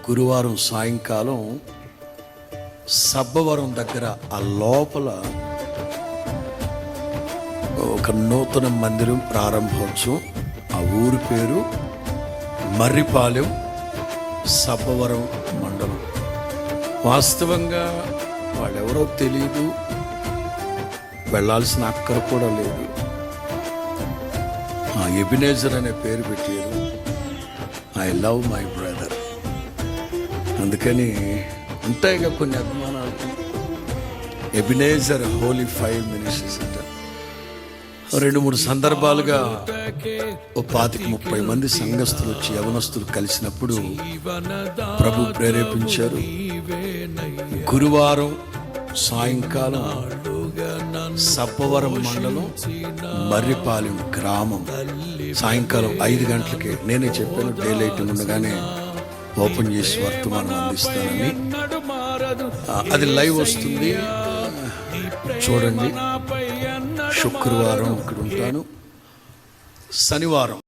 గురువారం సాయంకాలం సబ్బవరం దగ్గర ఆ లోపల ఒక నూతన మందిరం ప్రారంభోత్సవం. ఆ ఊరి పేరు మర్రిపాలెం, సబ్బవరం మండలం. వాస్తవంగా వాళ్ళెవరో తెలియదు, వెళ్ళాల్సిన అక్కర కూడా లేదు. ఎబినేజర్ అనే పేరు పెట్టారు. I love my brother. అందుకని ఉంటాయిగా కొన్ని అభిమానాలు. ఎబినేజర్ హోలీ ఫైర్ మినిస్ట్రీస్ అంట. 2-3 సందర్భాలుగా 25-30 మంది సంఘస్థులు వచ్చి యవనస్తులు కలిసినప్పుడు ప్రభు ప్రేరేపించారు. గురువారం సాయంకాలం సబ్బవరం మండలం మర్రిపాలెం గ్రామం సాయంకాలం 5 గంటలకే. నేనే చెప్పాను, డే లైటింగ్ ఉండగానే ఓపెన్ చేసి వర్తమానం అందిస్తానని. అది లైవ్ వస్తుంది, చూడండి. శుక్రవారం ఇక్కడ ఉంటాను, శనివారం